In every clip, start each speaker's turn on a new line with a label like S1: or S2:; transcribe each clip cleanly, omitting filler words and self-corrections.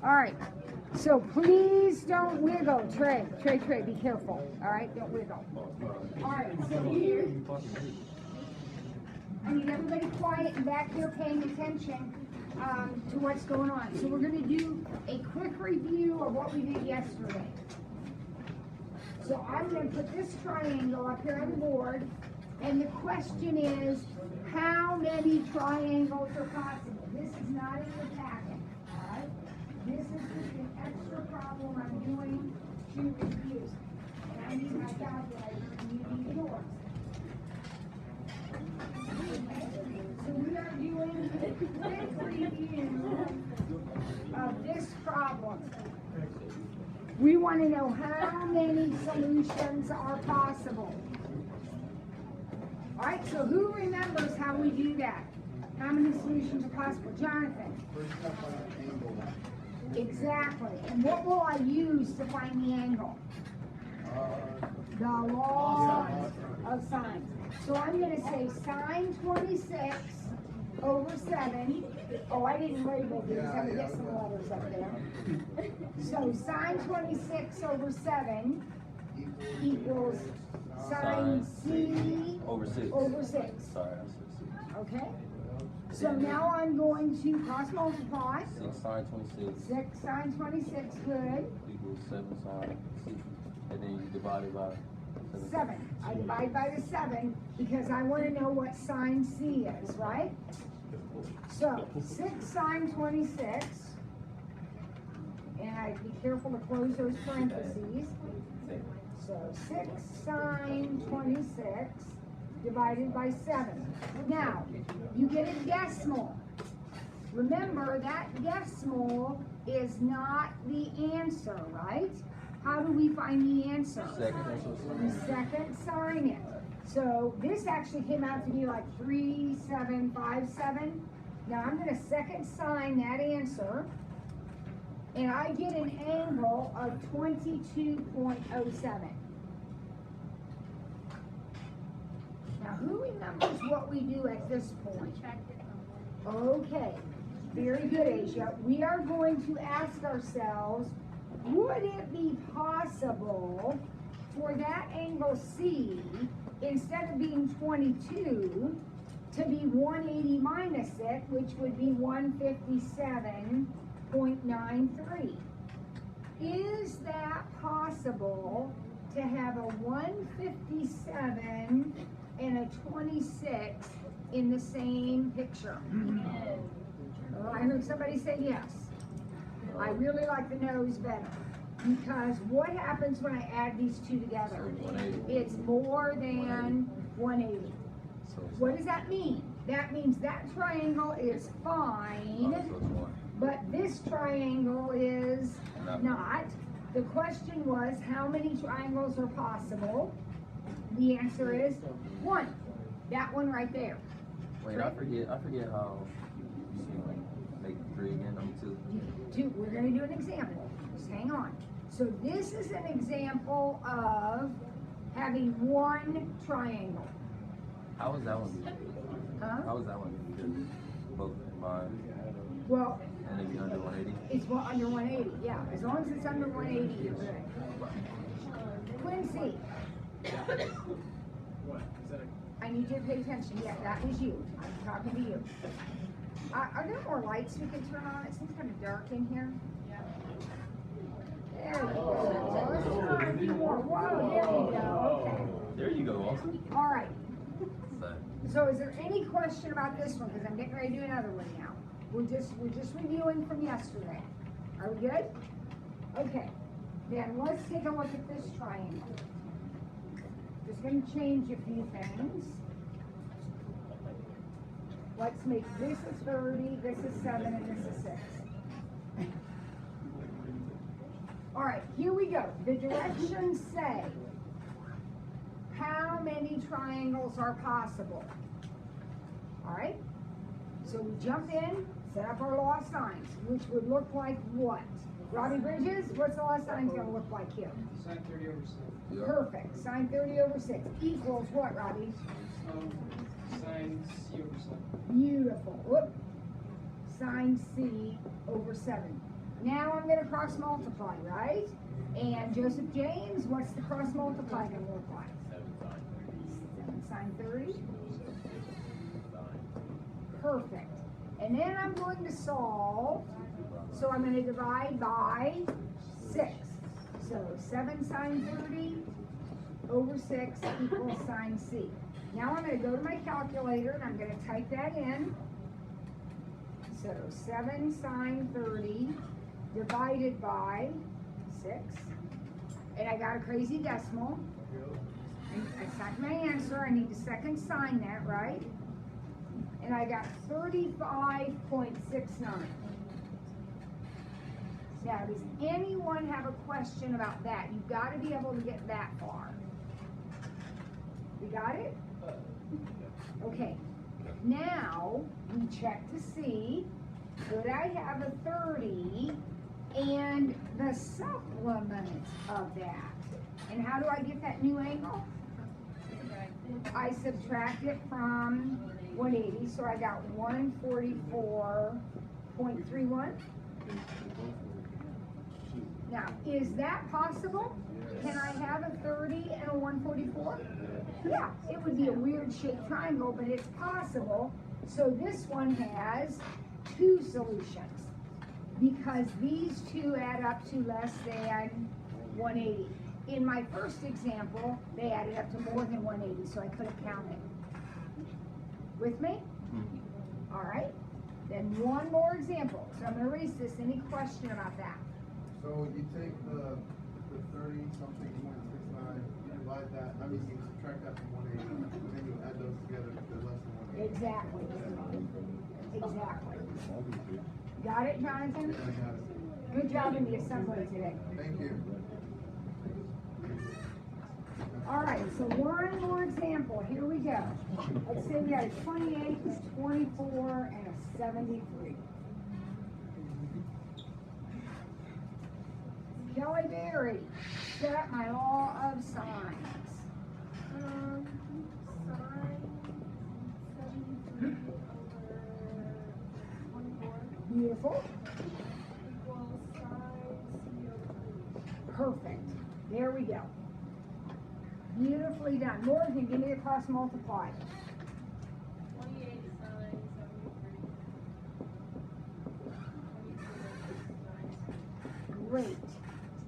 S1: All right. So please don't wiggle. Trey, be careful. All right, don't wiggle. All right, so here, I need everybody quiet and back here paying attention to what's going on. So we're going to do a quick review of what we did yesterday. So I'm going to put this triangle up here on the board, and the question is, how many triangles are possible? This is not in the packet, all right? This is just an extra problem I'm doing to review. And I need my calculator, and you need yours. So we are doing a quick review of this problem. We want to know how many solutions are possible. All right, so who remembers how we do that? How many solutions are possible? Jonathan? Exactly. And what will I use to find the angle? The law of sines. So I'm going to say sine 26 over 7. Oh, I didn't label these. I'm going to get some letters up there. So sine 26 over 7 equals sine C
S2: over 6. Sorry,
S1: okay? So now I'm going to cross multiply.
S2: 6 sine 26.
S1: 6 sine 26, good.
S2: Equals 7 sine C. And then you divide it by
S1: 7. I divide by the 7 because I want to know what sine C is, right? So 6 sine 26, and I be careful to close those parentheses. So 6 sine 26 divided by 7. Now, you get a decimal. Remember, that decimal is not the answer, right? How do we find the answer? We second sign it. So this actually came out to be like 3757. Now I'm going to second sign that answer, and I get an angle of 22.07. Now who remembers what we do at this point? Okay, very good, Asia. We are going to ask ourselves, would it be possible for that angle C, instead of being 22, to be 180 minus it, which would be 157.93? Is that possible to have a 157 and a 26 in the same picture? Oh, I heard somebody say yes. I really like the nose better, because what happens when I add these two together? It's more than 180. What does that mean? That means that triangle is fine, but this triangle is not. The question was, how many triangles are possible? The answer is 1. That one right there.
S2: Wait, I forget how you make 3 again, number 2.
S1: We're going to do an example. Just hang on. So this is an example of having one triangle.
S2: How was that one?
S1: Huh?
S2: How was that one? Because both combined.
S1: Well,
S2: and it'd be under 180?
S1: It's under 180, yeah. As long as it's under 180, you're good. Quincy. I need you to pay attention. Yeah, that was you. I'm talking to you. Are there more lights we can turn on? It seems kind of dark in here. There we go. Let's try a few more. Whoa, there we go. Okay.
S2: There you go, Austin.
S1: All right. So is there any question about this one? Because I'm getting ready to do another one now. We're just reviewing from yesterday. Are we good? Okay. Then let's take a look at this triangle. Just going to change a few things. Let's make this a 30, this is 7, and this is 6. All right, here we go. The directions say how many triangles are possible. All right? So we jump in, set up our law of sines, which would look like what? Robbie Bridges, what's the law of sines going to look like here?
S3: Sine 30 over 6.
S1: Perfect. Sine 30 over 6 equals what, Robbie?
S3: Sine C over 7.
S1: Beautiful. Whoop. Sine C over 7. Now I'm gonna cross multiply, right? And Joseph James, what's the cross multiply gonna look like? 7 sine 30. Perfect. And then I'm going to solve, so I'm gonna divide by 6. So 7 sine 30 over 6 equals sine C. Now I'm gonna go to my calculator and I'm gonna type that in. So 7 sine 30 divided by 6. And I got a crazy decimal. And I typed my answer. I need to second sign that, right? And I got 35.69. Now, does anyone have a question about that? You've got to be able to get that far. You got it? Okay. Now, we check to see, could I have a 30 and the supplement of that? And how do I get that new angle? I subtract it from 180, so I got 144.31. Now, is that possible? Can I have a 30 and a 144? Yeah, it would be a weird shaped triangle, but it's possible. So this one has 2 solutions because these 2 add up to less than 180. In my first example, they added up to more than 180, so I could have counted. With me? All right. Then one more example. So I'm going to erase this. Any question about that?
S4: So you take the 30 something 0.69, you divide that, I mean you subtract that from 180, and then you add those together to less than 180.
S1: Exactly. Exactly. Got it, Jonathan?
S4: Yeah, I got it.
S1: Good job in the assembly today.
S4: Thank you.
S1: All right, so one more example. Here we go. Let's say we got a 28, a 24, and a 73. Kelly Berry, set up my law of signs.
S5: Sine 73 over 24
S1: Beautiful.
S5: equals sine C over 3.
S1: Perfect. There we go. Beautifully done. Morgan, give me the cross multiply.
S5: 28 sine 73.
S1: Great.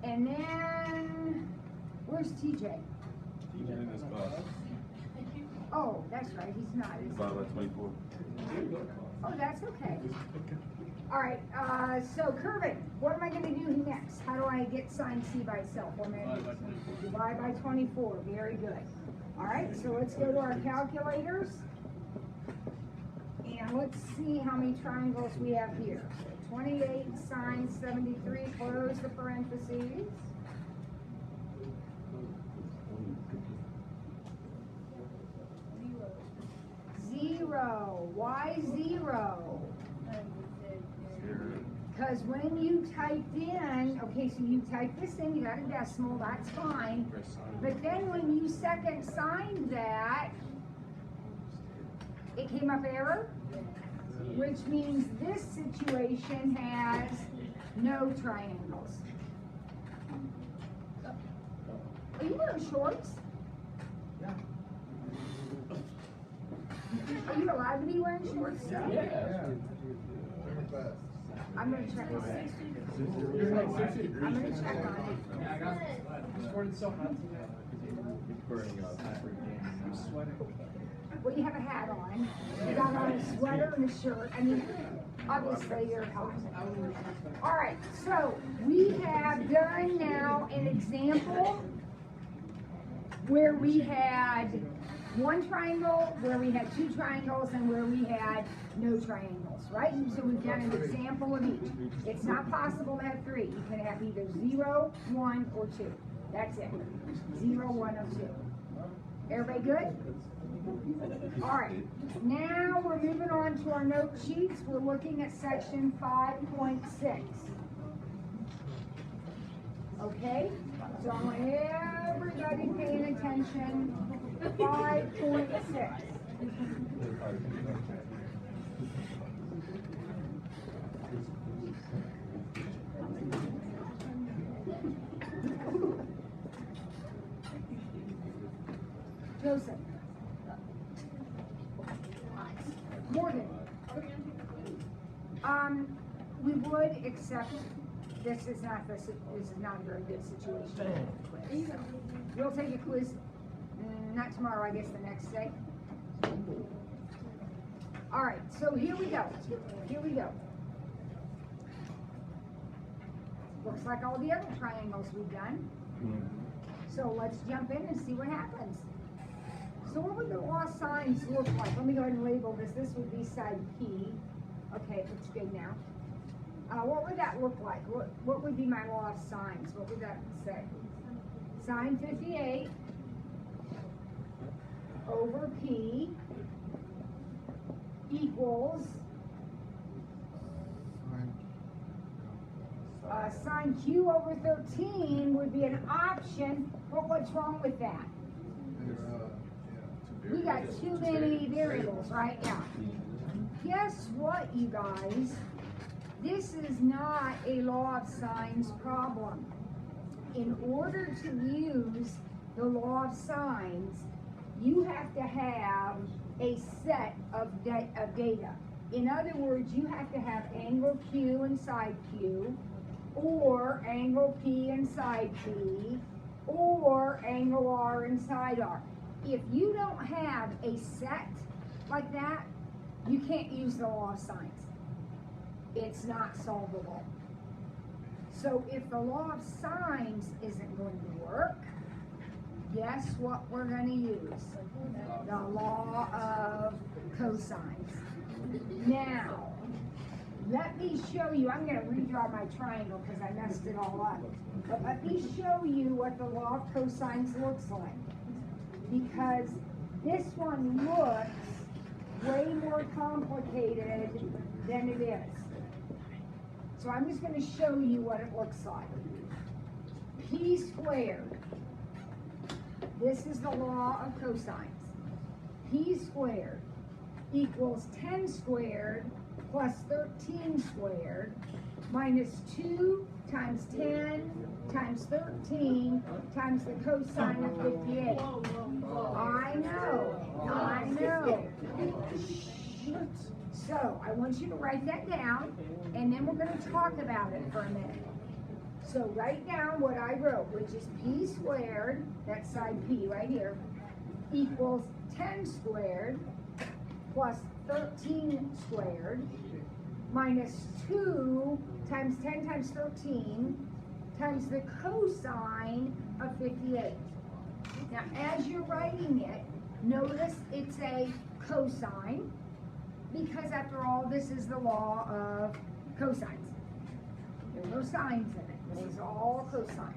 S1: And then, where's TJ?
S2: TJ in this class.
S1: Oh, that's right, he's not. Is he?
S2: Divided by 24.
S1: Oh, that's okay. All right, so Kervin, what am I going to do next? How do I get sine C by itself? What am I gonna do? Divide by 24. Very good. All right, so let's go to our calculators. And let's see how many triangles we have here. 28 sine 73, close the parentheses. 0. Why 0? Because when you typed in, okay, so you typed this in, you got a decimal, that's fine. But then when you second signed that, it came up error, which means this situation has no triangles. Are you wearing shorts?
S4: Yeah.
S1: Are you allowed to be wearing shorts?
S4: Yeah. Very fast.
S1: I'm gonna check on it. I'm gonna check on it.
S3: Yeah, I got it. It's so hot today.
S2: It's burning up.
S3: I'm sweating.
S1: Well, you have a hat on. You got on a sweater and a shirt. I mean, obviously you're hot. All right, so we have done now an example where we had one triangle, where we had 2 triangles, and where we had no triangles, right? So we've done an example of each. It's not possible to have 3. You can have either 0, 1, or 2. That's it. 0, 1, or 2. Everybody good? All right, now we're moving on to our note sheets. We're looking at section 5.6. Okay, so I want everybody paying attention. 5.6. cosine. More than. We would, except this is not a very good situation. We'll take a quiz, not tomorrow, I guess the next day. All right, so here we go. Here we go. Looks like all the other triangles we've done. So let's jump in and see what happens. So what would the law of sines look like? Let me go ahead and label this. This would be side P. Okay, it looks good now. What would that look like? What would be my law of sines? What would that say? Sine 58 over P equals sine Q over 13 would be an option, but what's wrong with that? We got too many variables, right? Yeah. Guess what, you guys? This is not a law of sines problem. In order to use the law of sines, you have to have a set of data. In other words, you have to have angle Q and side Q, or angle P and side P, or angle R and side R. If you don't have a set like that, you can't use the law of sines. It's not solvable. So if the law of sines isn't going to work, guess what we're going to use? The law of cosines. Now, let me show you, I'm going to redraw my triangle because I messed it all up. But let me show you what the law of cosines looks like. Because this one looks way more complicated than it is. So I'm just going to show you what it looks like. P squared. This is the law of cosines. P squared equals 10 squared plus 13 squared minus 2 times 10 times 13 times the cosine of 58. I know. So I want you to write that down, and then we're going to talk about it for a minute. So write down what I wrote, which is P squared, that's side P right here, equals 10 squared plus 13 squared minus 2 times 10 times 13 times the cosine of 58. Now, as you're writing it, notice it's a cosine, because after all, this is the law of cosines. There's no sines in it. This is all cosine.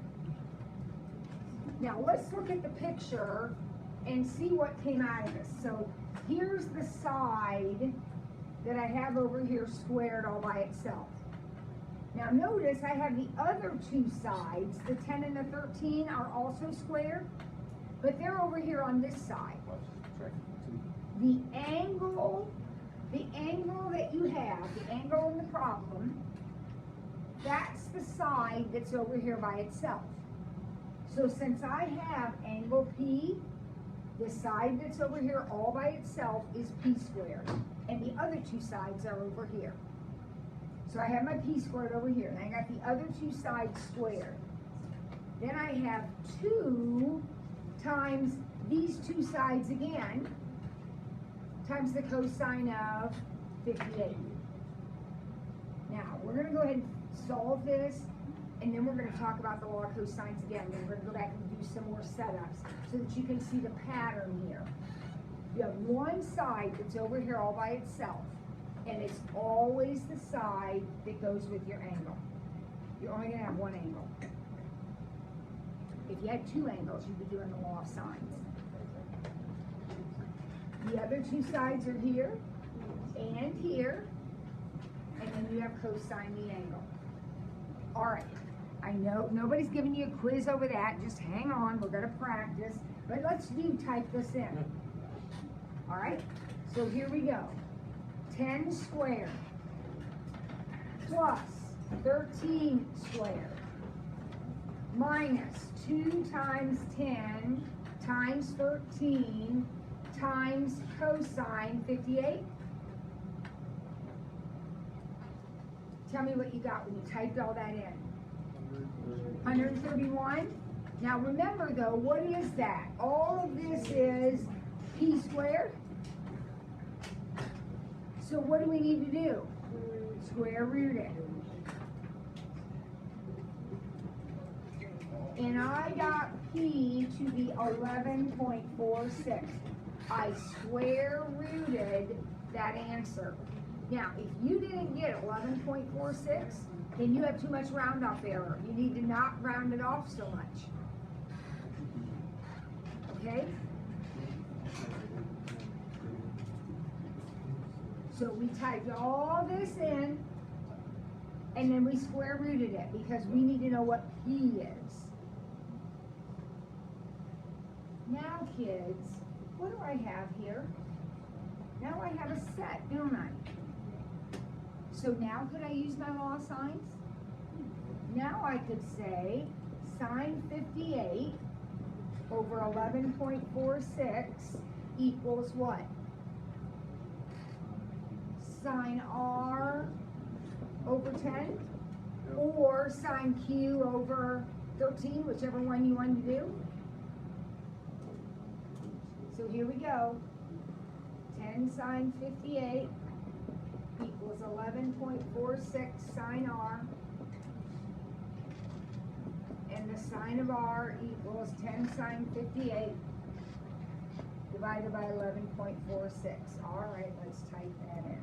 S1: Now, let's look at the picture and see what came out of this. So, here's the side that I have over here squared all by itself. Now notice I have the other two sides, the 10 and the 13 are also squared, but they're over here on this side. The angle that you have, the angle in the problem, that's the side that's over here by itself. So since I have angle P, the side that's over here all by itself is P squared, and the other two sides are over here. So I have my P squared over here, and I got the other two sides squared. Then I have 2 times these two sides again, times the cosine of 58. Now, we're going to go ahead and solve this, and then we're going to talk about the law of cosines again. Then we're going to go back and do some more setups so that you can see the pattern here. You have one side that's over here all by itself, and it's always the side that goes with your angle. You're only going to have one angle. If you had 2 angles, you'd be doing the law of sines. The other two sides are here and here, and then you have cosine the angle. All right, I know nobody's giving you a quiz over that. Just hang on, we're going to practice. But let's type this in. All right, so here we go. 10 squared plus 13 squared minus 2 times 10 times 13 times cosine 58. Tell me what you got when you typed all that in. 131. Now remember though, what is that? All of this is p squared. So what do we need to do? Square root it. And I got p to be 11.46. I square rooted that answer. Now, if you didn't get 11.46, then you have too much round off error. You need to not round it off so much. Okay? So we typed all this in, and then we square rooted it because we need to know what p is. Now, kids, what do I have here? Now I have a set, don't I? So now could I use my law of signs? Now I could say sine 58 over 11.46 equals what? Sine R over 10 or sine Q over 13, whichever one you want to do. So here we go. 10 sine 58 equals 11.46 sine R. And the sine of R equals 10 sine 58 divided by 11.46. All right, let's type that in.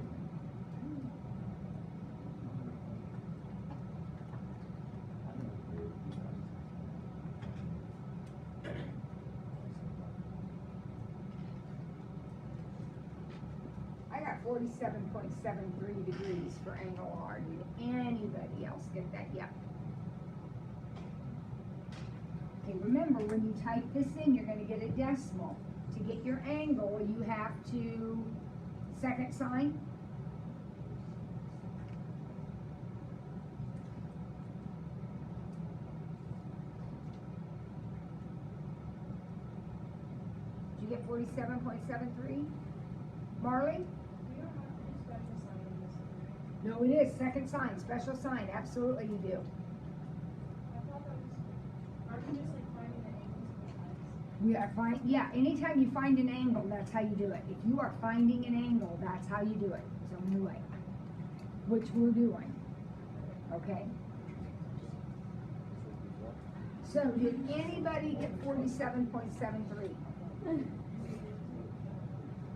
S1: I got 47.73 degrees for angle R. Did anybody else get that? Yep. Okay, remember when you type this in, you're going to get a decimal. To get your angle, you have to second sign. Did you get 47.73? Marley?
S5: We don't have to do special sign in this one, right?
S1: No, it is second sign, special sign. Absolutely you do.
S5: I thought that was, aren't we just like finding the angles of the sides?
S1: We are yeah, anytime you find an angle, that's how you do it. If you are finding an angle, that's how you do it. It's the only way. Which we're doing. Okay? So did anybody get 47.73?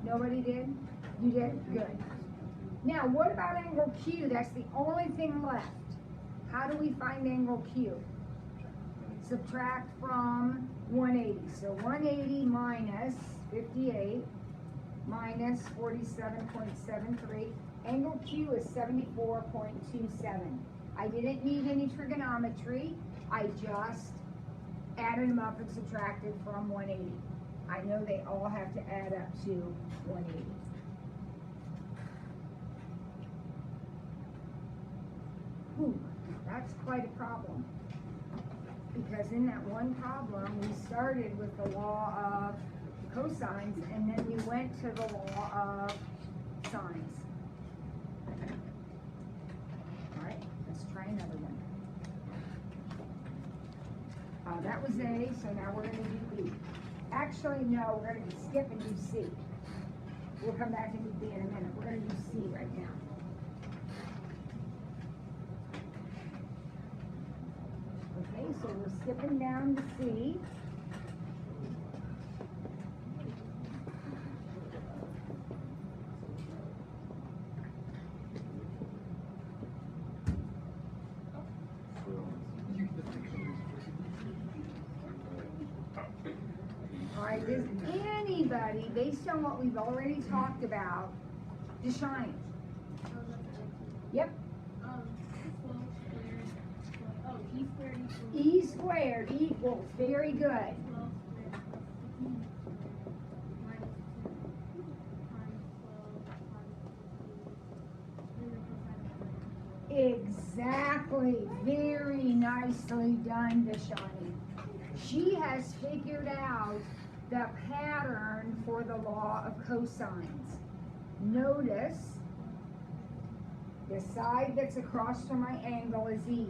S1: Nobody did? You did? Good. Now, what about angle Q? That's the only thing left. How do we find angle Q? Subtract from 180. So 180 minus 58 minus 47.73. Angle Q is 74.27. I didn't need any trigonometry. I just added them up and subtracted from 180. I know they all have to add up to 180. Whew, that's quite a problem. Because in that one problem, we started with the law of cosines, and then we went to the law of sines. All right, let's try another one. That was A, so now we're going to do B. Actually, no, we're going to skip and do C. We'll come back and do B in a minute. We're going to do C right now. Okay, so we're skipping down to C. All right, does anybody, based on what we've already talked about, define it? Yep.
S5: 12 squared, oh, E squared equals.
S1: E squared equals, very good.
S5: 12 squared plus 15 minus 2 times 12 times 15.
S1: Exactly. Very nicely done, Deshani. She has figured out the pattern for the law of cosines. Notice the side that's across from my angle is E.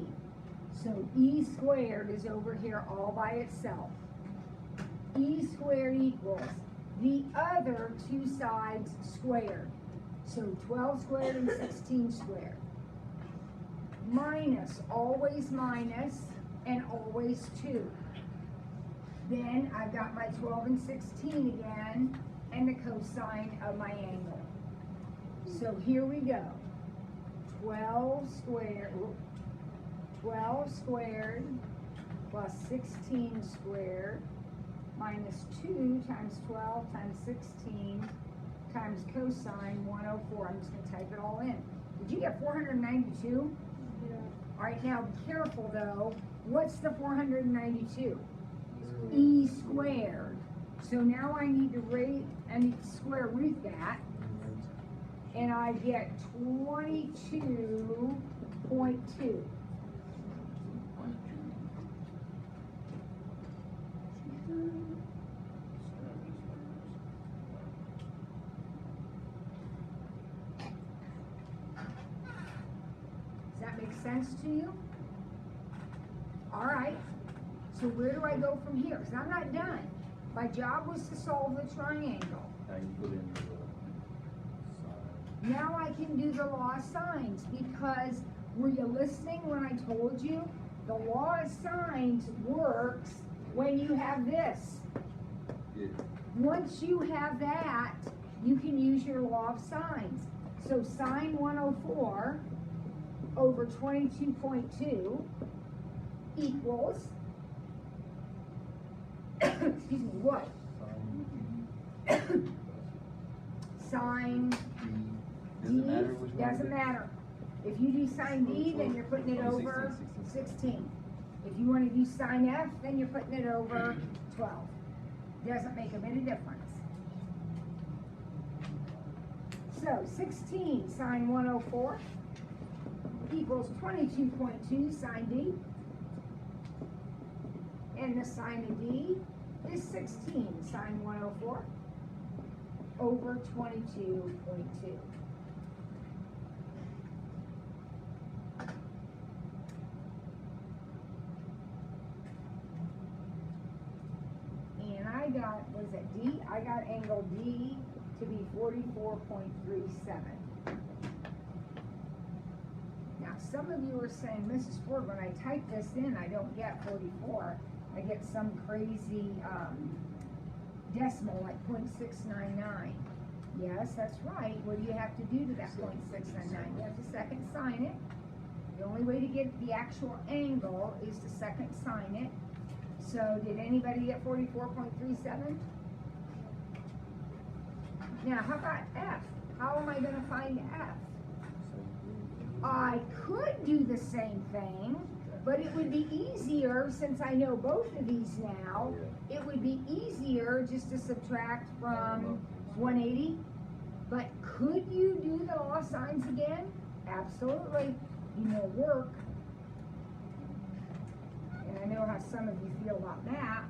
S1: So E squared is over here all by itself. E squared equals the other two sides squared. So 12 squared and 16 squared. Minus, always minus, and always 2. Then I've got my 12 and 16 again, and the cosine of my angle. So here we go. 12 squared plus 16 squared minus 2 times 12 times 16 times cosine 104. I'm just going to type it all in. Did you get 492?
S5: Yeah.
S1: All right, now be careful though. What's the 492? E squared. So now I need to square root that, and I get 22.2. Does that make sense to you? All right. So where do I go from here? Because I'm not done. My job was to solve the triangle.
S2: Now you put in the side.
S1: Now I can do the law of sines, because were you listening when I told you? The law of sines works when you have this.
S2: Yeah.
S1: Once you have that, you can use your law of sines. So sine 104 over 22.2 equals, excuse me, what? Sine
S2: Doesn't matter which one.
S1: doesn't matter. If you do sine D, then you're putting it over 16. If you want to do sine F, then you're putting it over 12. Doesn't make a bit of difference. So 16 sine 104 equals 22.2 sine D. And the sine of D is 16 sine 104 over 22.2. And I got, what is it, D? I got angle D to be 44.37. Now, some of you are saying, Mrs. Ford, when I type this in, I don't get 44. I get some crazy decimal like 0.699. Yes, that's right. What do you have to do to that 0.699? You have to second sign it. The only way to get the actual angle is to second sign it. So did anybody get 44.37? Now, how about F? How am I going to find F? I could do the same thing, but it would be easier, since I know both of these now, it would be easier just to subtract from 180. But could you do the law of sines again? Absolutely. You know work. And I know how some of you feel about that.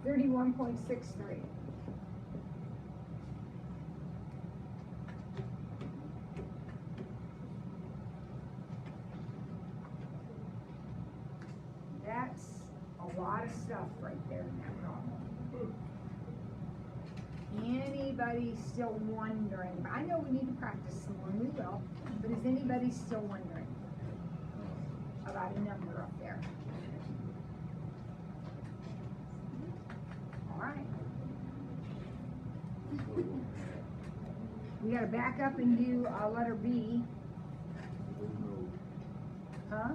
S1: 31.63. That's a lot of stuff right there in that problem. Anybody still wondering? I know we need to practice some more, we will, but is anybody still wondering about a number up there? All right. We gotta back up and do letter B. Huh?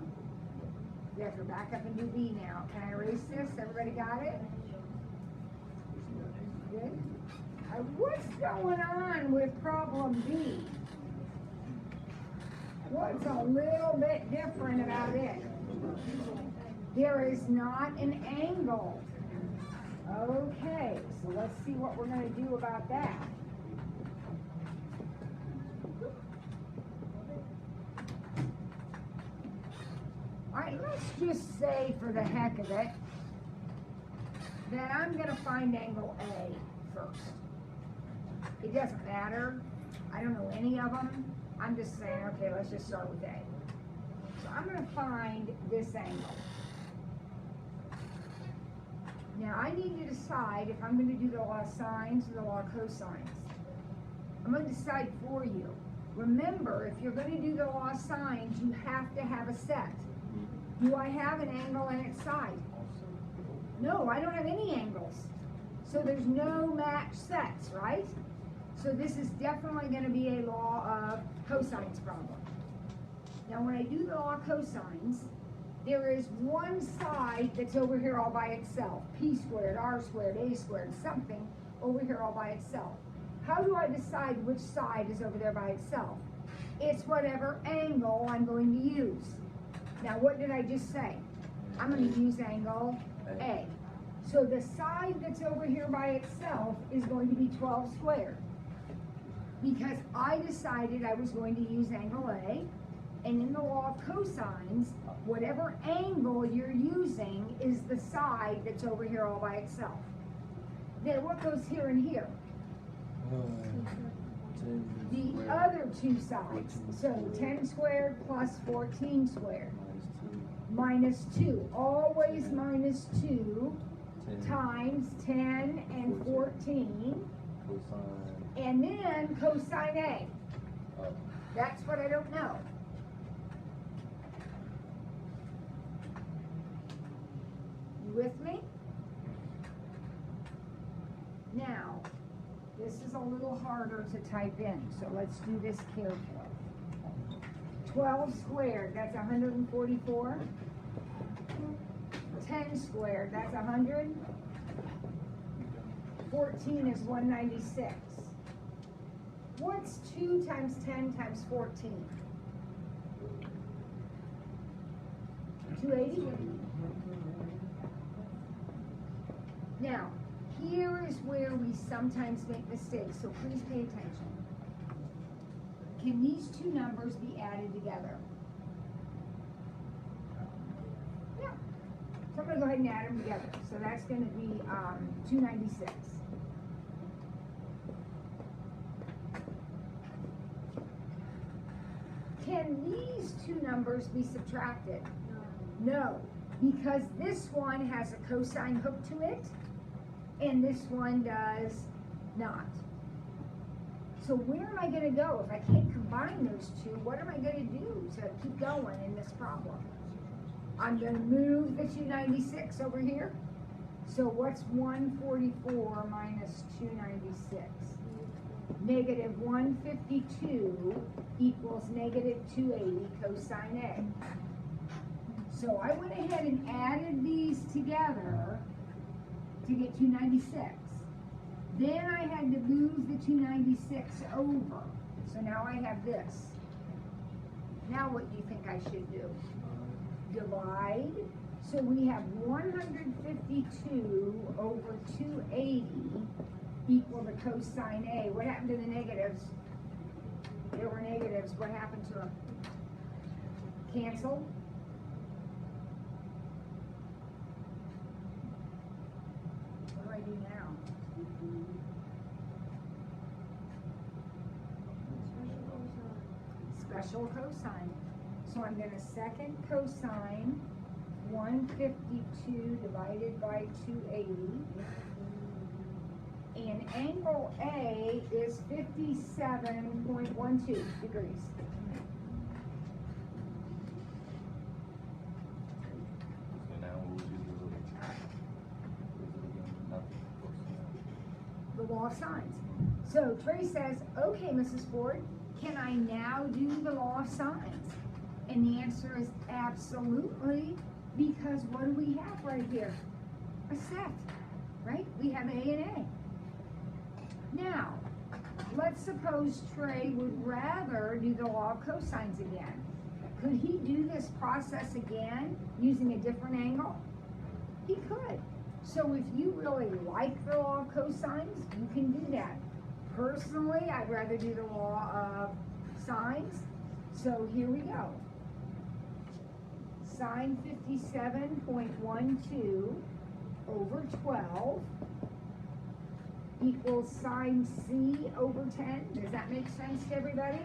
S1: We have to back up and do B now. Can I erase this? Everybody got it? Good. What's going on with problem B? What's a little bit different about it? There is not an angle. Okay, so let's see what we're going to do about that. All right, let's just say, for the heck of it, then I'm gonna find angle A first. It doesn't matter. I don't know any of them. I'm just saying, okay, let's just start with A. So I'm gonna find this angle. Now I need to decide if I'm gonna do the law of sines or the law of cosines. I'm gonna decide for you. Remember, if you're gonna do the law of sines, you have to have a set. Do I have an angle in its side? No, I don't have any angles. So there's no match sets, right? So this is definitely gonna be a law of cosines problem. Now when I do the law of cosines, there is one side that's over here all by itself. P squared, R squared, A squared, something over here all by itself. How do I decide which side is over there by itself? It's whatever angle I'm going to use. Now what did I just say? I'm going to use angle A. So the side that's over here by itself is going to be 12 squared. Because I decided I was going to use angle A, and in the law of cosines, whatever angle you're using is the side that's over here all by itself. Then what goes here and here? The other two sides. So 10 squared plus 14 squared. Minus 2. Always minus 2 times 10 and 14. And then cosine A. That's what I don't know. You with me? Now, this is a little harder to type in, so let's do this carefully. 12 squared, that's 144. 10 squared, that's 100. 14 is 196. What's 2 times 10 times 14? 280? Now, here is where we sometimes make mistakes, so please pay attention. Can these two numbers be added together? Yeah. So I'm going to go ahead and add them together. So that's going to be 296. Can these two numbers be subtracted? No, because this one has a cosine hook to it, and this one does not. So where am I going to go? If I can't combine those two, what am I going to do to keep going in this problem? I'm going to move the 296 over here. So what's 144 minus 296? Negative 152 equals negative 280 cosine A. So I went ahead and added these together to get 296. Then I had to move the 296 over. So now I have this. Now what do you think I should do? Divide. So we have 152 over 280 equal to cosine A. What happened to the negatives? There were negatives. What happened to them? Cancel. What do I do now? Special cosine. So I'm going to second cosine 152 divided by 280. And angle A is 57.12 degrees.
S2: So now we'll do
S1: The law of sines. So Trey says, okay, Mrs. Ford, can I now do the law of sines? And the answer is absolutely, because what do we have right here? A set, right? We have A and A. Now, let's suppose Trey would rather do the law of cosines again. Could he do this process again using a different angle? He could. So if you really like the law of cosines, you can do that. Personally, I'd rather do the law of sines. So here we go. Sine 57.12 over 12 equals sine C over 10. Does that make sense to everybody?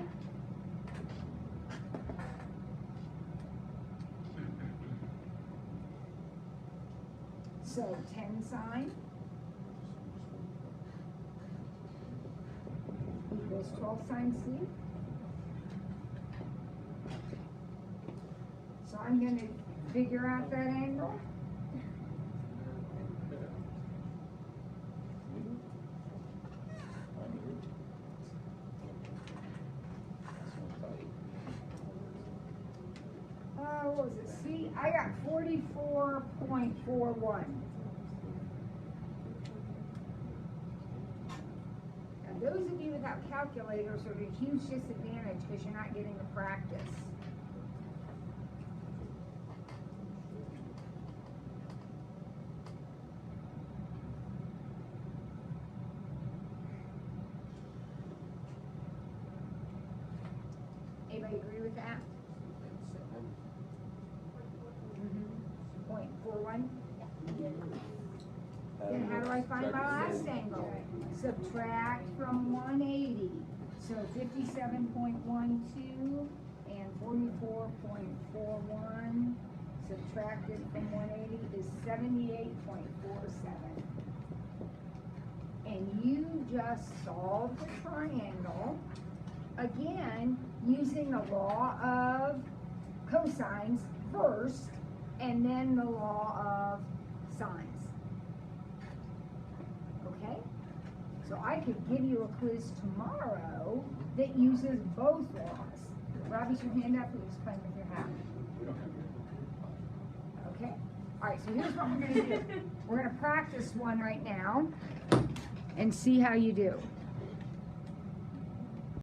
S1: So 10 sine equals 12 sine C. So I'm going to figure out that angle. What was it? See, I got 44.41. Now, those of you without calculators are at a huge disadvantage because you're not getting the practice. Anybody agree with that? 0.41. Then how do I find my last angle? Subtract from 180. So 57.12 and 44.41 subtracted from 180 is 78.47. And you just solved the triangle, again, using the law of cosines first, and then the law of sines. Okay? So I could give you a quiz tomorrow that uses both laws. Robbie, your hand up, please explain if you're happy. Okay? Alright, so here's what we're going to do. We're going to practice one right now and see how you do.